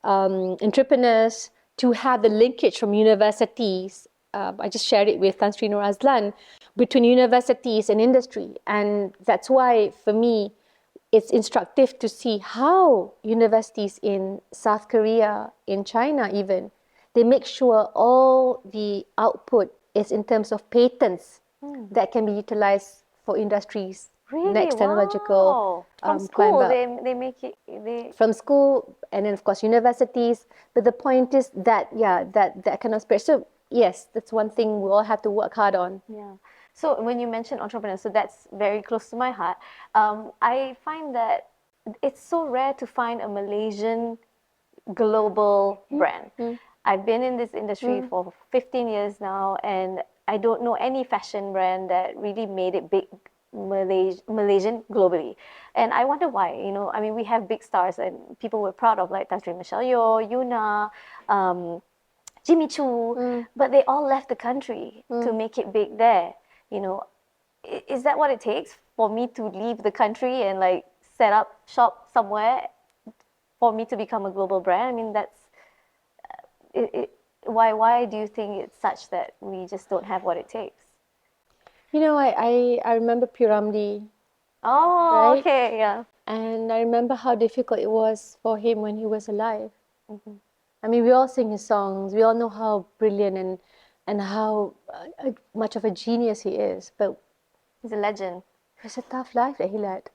S2: entrepreneurs, to have the linkage from universities. I just shared it with Tan Sri Nur Azlan, between universities and industry. And that's why, for me, it's instructive to see how universities in South Korea, in China even, they make sure all the output is in terms of patents that can be utilized for industries.
S1: Really?
S2: Next technological
S1: from school they make it
S2: from school, and then of course universities. But the point is that that kind of spirit. So yes, that's one thing we all have to work hard on.
S1: Yeah. So when you mentioned entrepreneurs, so that's very close to my heart. I find that it's so rare to find a Malaysian global brand. I've been in this industry for 15 years now, and I don't know any fashion brand that really made it big Malaysian globally. And I wonder why. We have big stars and people we're proud of, like Tan Sri Michelle Yeoh, Yuna, Jimmy Choo, but they all left the country to make it big there. Is that what it takes for me to leave the country and like set up shop somewhere for me to become a global brand? I mean, that's why do you think it's such that we just don't have what it takes?
S2: I remember Piramli.
S1: Oh,
S2: right?
S1: Okay, yeah.
S2: And I remember how difficult it was for him when he was alive. I mean, we all sing his songs. We all know how brilliant and how much of a genius he is. But
S1: he's a legend.
S2: It's a tough life that he led.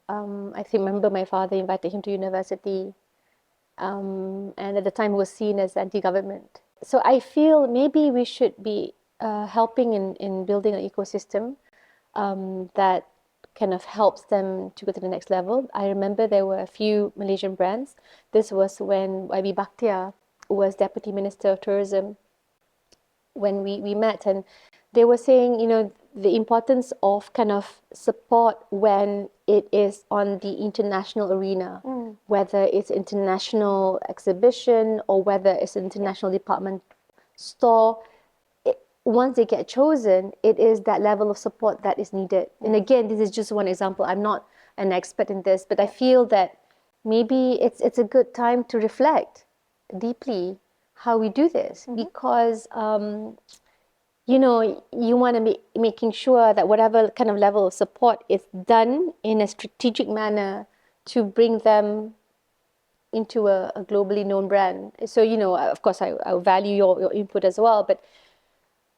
S2: I remember my father invited him to university. And at the time he was seen as anti-government. So I feel maybe we should be helping in building an ecosystem that kind of helps them to go to the next level. I remember there were a few Malaysian brands. This was when YB was Deputy Minister of Tourism, when we met, and they were saying, the importance of kind of support when it is on the international arena, whether it's international exhibition or whether it's international department store. Once they get chosen, it is that level of support that is needed. And again, this is just one example. I'm not an expert in this, but I feel that maybe it's a good time to reflect deeply how we do this, because you want to be making sure that whatever kind of level of support is done in a strategic manner to bring them into a globally known brand. So, of course, I value your input as well, but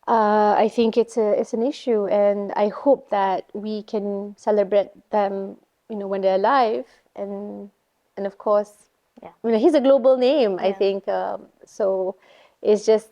S2: I think it's an issue, and I hope that we can celebrate them, when they're alive, and of course, he's a global name. I think so. It's just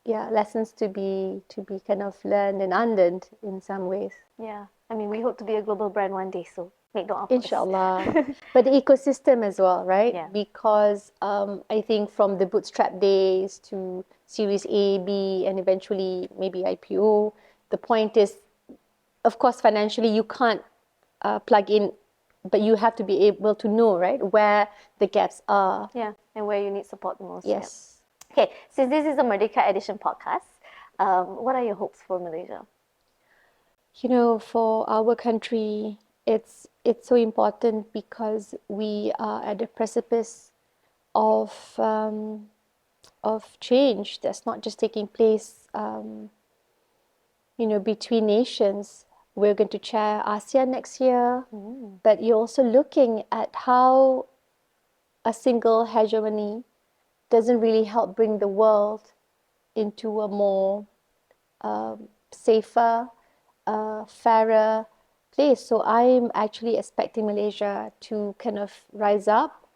S2: lessons to be kind of learned and unlearned in some ways.
S1: Yeah, I mean, we hope to be a global brand one day, so make dua for us.
S2: Inshallah. But the ecosystem as well, right?
S1: Yeah.
S2: Because I think from the bootstrap days to Series A, B, and eventually maybe IPO, the point is, of course, financially you can't plug in, but you have to be able to know, right, where the gaps are.
S1: Yeah, and where you need support the most.
S2: Yes.
S1: Yeah. Okay, since this is a Merdeka Edition podcast, what are your hopes for Malaysia?
S2: For our country, it's so important because we are at the precipice of change that's not just taking place, between nations. We're going to chair ASEAN next year, but you're also looking at how a single hegemony doesn't really help bring the world into a more safer, fairer place. So I'm actually expecting Malaysia to kind of rise up,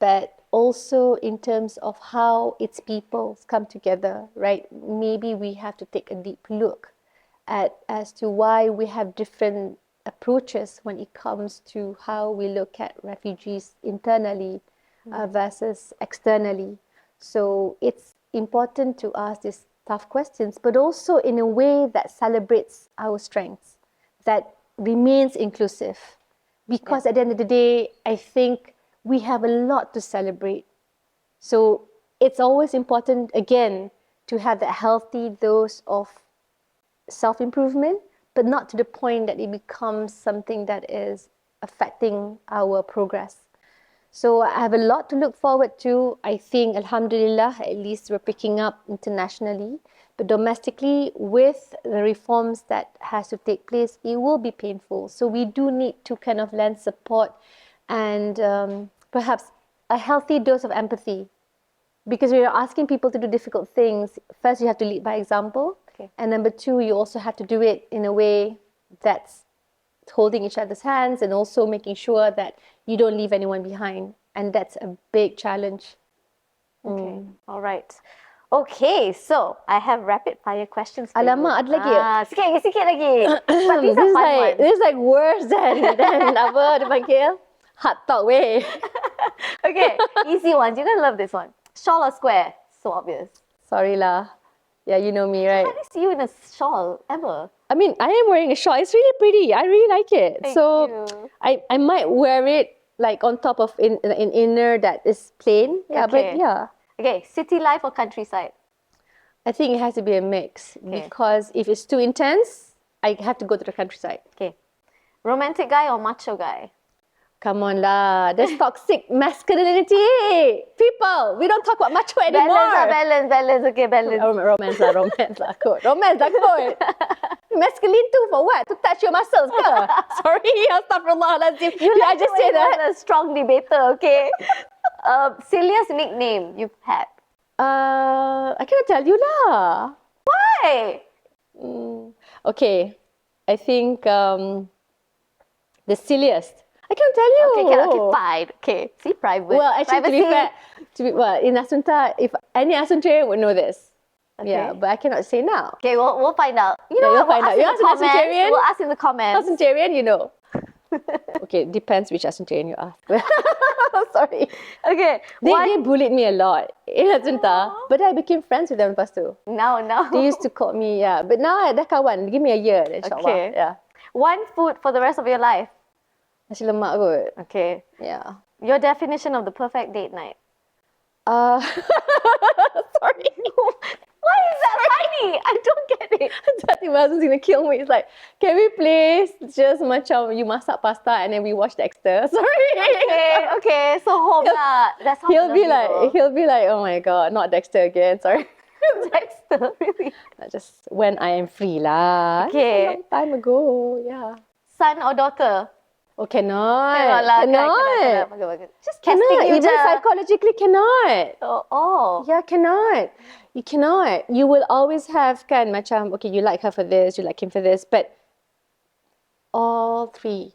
S2: but also in terms of how its peoples come together, right? Maybe we have to take a deep look as to why we have different approaches when it comes to how we look at refugees internally versus externally. So it's important to ask these tough questions, but also in a way that celebrates our strengths, that remains inclusive. Because at the end of the day, I think we have a lot to celebrate. So it's always important, again, to have that healthy dose of self-improvement, but not to the point that it becomes something that is affecting our progress. So I have a lot to look forward to. I think, alhamdulillah, at least we're picking up internationally. But domestically, with the reforms that has to take place, it will be painful. So we do need to kind of lend support and perhaps a healthy dose of empathy. Because when you're asking people to do difficult things, first you have to lead by example.
S1: Okay.
S2: And number two, you also have to do it in a way that's holding each other's hands and also making sure that you don't leave anyone behind. And that's a big challenge.
S1: Okay, all right. Okay, so I have rapid fire questions for
S2: Alamak,
S1: you.
S2: ada lagi?
S1: Sikit lagi. But these are fun ones.
S2: This is like worse than apa dia panggil? Hard talk way.
S1: Okay, easy ones. You're going to love this one. Shawl or square? So obvious.
S2: Sorry lah. Yeah, you know me, right?
S1: I didn't see you in a shawl ever.
S2: I mean, I am wearing a shawl. It's really pretty. I really like it.
S1: Thank
S2: so
S1: you.
S2: I might wear it like on top of an inner that is plain. Yeah,
S1: Okay.
S2: but yeah.
S1: Okay, city life or countryside?
S2: I think it has to be a mix because if it's too intense, I have to go to the countryside.
S1: Okay. Romantic guy or macho guy?
S2: Come on lah. There's toxic masculinity. People, we don't talk about macho anymore.
S1: Balance. Okay, balance.
S2: Romance lah kot. Masculine too for what? To touch your muscles ke? Sorry, astaghfirullahalazim. Did I just say that?
S1: A strong debater, okay? Silliest nickname you've had?
S2: I cannot tell you lah.
S1: Why?
S2: Okay, I think the silliest. I can't tell you.
S1: Okay, cannot keep fine. Okay, see, private.
S2: Well, actually, to be fair, in Asunta, if any Asuntarian would know this. Yeah, but I cannot say now.
S1: Okay, we'll find out. You know
S2: Yeah,
S1: what?
S2: you'll find out. You ask an Ascentarian?
S1: We'll ask in the comments.
S2: Ascentarian, you know. Okay, depends which Ascentarian you ask. Sorry.
S1: Okay.
S2: They bullied me a lot in Ascenta, but I became friends with them lepas tu.
S1: No.
S2: They used to call me, yeah. But now I dah kawan. Give me a year, insyaAllah.
S1: Okay.
S2: Yeah.
S1: One food for the rest of your life.
S2: Nasi lemak kot.
S1: Okay.
S2: Yeah.
S1: Your definition of the perfect date night.
S2: Sorry.
S1: Why is that funny? I don't get it.
S2: I thought my husband's gonna kill me. It's like, can we please just macam you masak pasta and then we watch Dexter? Sorry.
S1: Okay. So home lah. That's how
S2: He'll be like, oh my god, not Dexter again. Sorry.
S1: Dexter, really?
S2: Just when I am free lah.
S1: Okay.
S2: A long time ago, yeah.
S1: Son or daughter?
S2: Oh, cannot.
S1: Cannot. Just
S2: Cannot.
S1: testing you
S2: Even
S1: je.
S2: psychologically cannot.
S1: Oh.
S2: Yeah, cannot. You cannot. You will always have kan macam, okay, you like her for this, you like him for this, but all three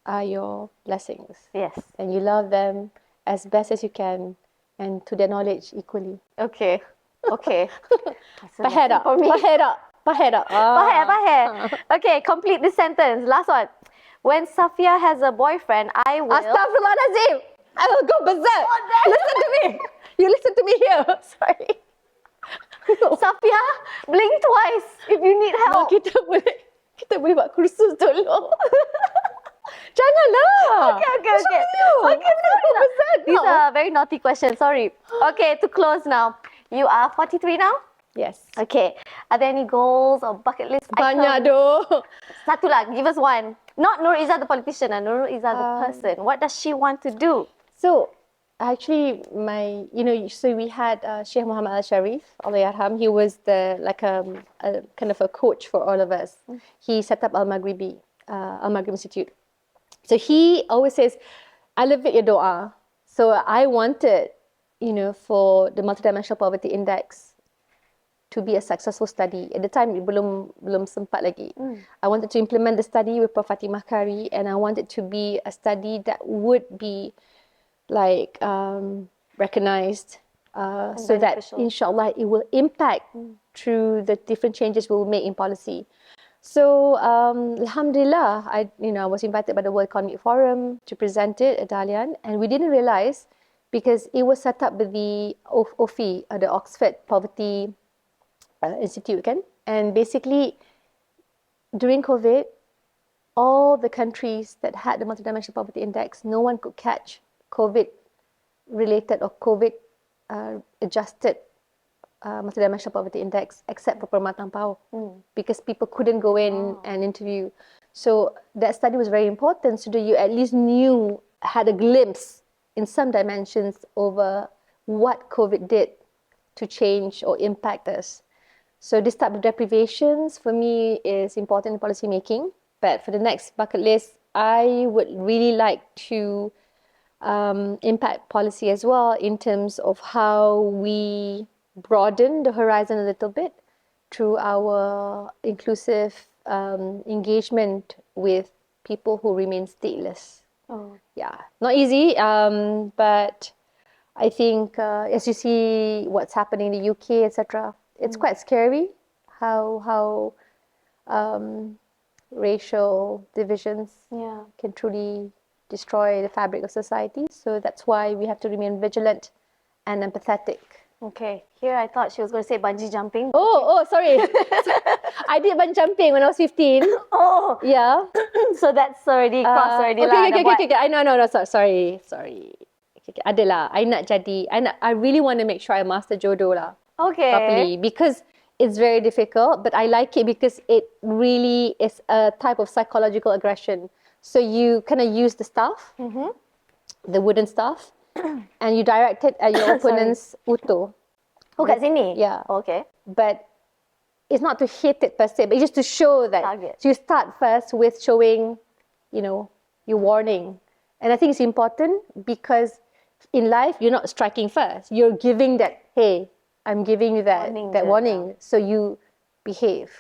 S2: are your blessings.
S1: Yes.
S2: And you love them as best as you can and to their knowledge equally.
S1: Okay.
S2: Pahead up.
S1: Okay, complete this sentence. Last one. When Safia has a boyfriend, I will...
S2: Astaghfirullahalazim. I will go berserk. Listen to me. You listen to me here. Sorry.
S1: Safia, blink twice if you need help.
S2: Kita boleh buat kursus dulu. Janganlah.
S1: Okay. These are very naughty questions. Sorry. Okay, to close now. You are 43 now?
S2: Yes.
S1: Okay. Are there any goals or bucket list
S2: Banyak
S1: items?
S2: doh.
S1: Satu lah. Give us one. Not Nurul Izzah the politician, Nurul Izzah the person. What does she want to do?
S2: So, actually, so we had Sheikh Muhammad Al-Sharif, Allah Yarham. He was a kind of a coach for all of us. He set up Al-Maghribi Institute. So he always says, elevate your doa. So I wanted, for the multidimensional poverty index to be a successful study. At the time, belum sempat lagi. I wanted to implement the study with Prof. Fatimah Kari, and I wanted to be a study that would be recognized, so that inshallah it will impact through the different changes we will make in policy. So alhamdulillah, I was invited by the World Economic Forum to present it at Dalian, and we didn't realize because it was set up with the OFI, the Oxford Poverty Institute, kan? And basically during COVID, all the countries that had the multidimensional poverty index, no one could catch COVID-related or COVID-adjusted multidimensional poverty index except for Permatan Pau, because people couldn't go in and interview. So that study was very important so that you at least had a glimpse in some dimensions over what COVID did to change or impact us. So this type of deprivations for me is important in policy making. But for the next bucket list, I would really like to impact policy as well in terms of how we broaden the horizon a little bit through our inclusive engagement with people who remain stateless. Yeah, not easy, but I think as you see what's happening in the UK, etc., it's quite scary how racial divisions can truly destroy the fabric of society. So that's why we have to remain vigilant and empathetic.
S1: Okay, here I thought she was going to say bungee jumping.
S2: Oh, sorry. I did bungee jumping when I was 15.
S1: Oh,
S2: yeah.
S1: So that's already crossed already
S2: okay,
S1: lah.
S2: Okay. I know. Sorry. Okay. Adalah. I really want to make sure I master jodoh lah.
S1: Okay.
S2: Properly, because it's very difficult, but I like it because it really is a type of psychological aggression. So you kind of use the staff, the wooden staff, and you direct it at your opponent's uto.
S1: Oh, kat sini?
S2: Yeah.
S1: Okay.
S2: But it's not to hit it per se, but just to show that.
S1: Target.
S2: So you start first with showing, your warning. And I think it's important because in life, you're not striking first. You're giving that, hey, I'm giving you that warning. So you behave.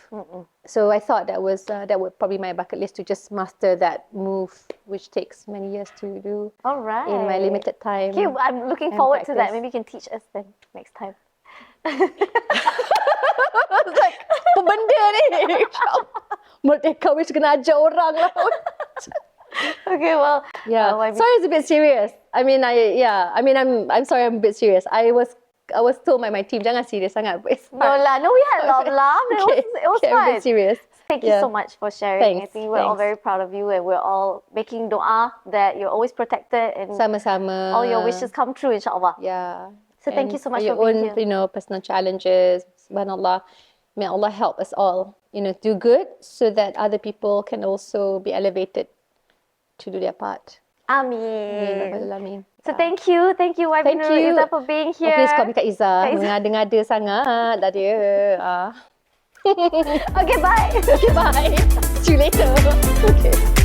S2: So I thought that would probably my bucket list to just master that move, which takes many years to do.
S1: All right.
S2: In my limited time.
S1: Okay, I'm looking forward to that. Maybe you can teach us then next time.
S2: Like, apa benda ni? Merdeka wish kena ajar orang lah.
S1: Okay, well,
S2: Yeah.
S1: YB.
S2: Sorry, it's a bit serious. I'm sorry, I'm a bit serious. I was told by my team, jangan serious sangat. But it's
S1: No
S2: hard.
S1: lah, no, we had a lot of laugh. It was
S2: I'm a
S1: fun.
S2: bit serious.
S1: Thank you so much for sharing. I
S2: Thanks,
S1: think we're all
S2: thanks.
S1: very proud of you, and we're all making doa that you're always protected and
S2: Sama-sama.
S1: all your wishes come true, inshallah.
S2: Yeah.
S1: So thank you so much
S2: your
S1: for being
S2: own,
S1: here.
S2: personal challenges. Subhanallah. May Allah help us all, do good so that other people can also be elevated to do their part.
S1: Ameen.
S2: Amin.
S1: So thank you YB
S2: Thank
S1: Nurul
S2: you.
S1: Izzah for being here.
S2: Please call me Kak Izzah.
S1: Kak Izzah.
S2: Mengada-ngada sangat dah dia.
S1: Okay, bye.
S2: Okay, bye. See you later. Okay.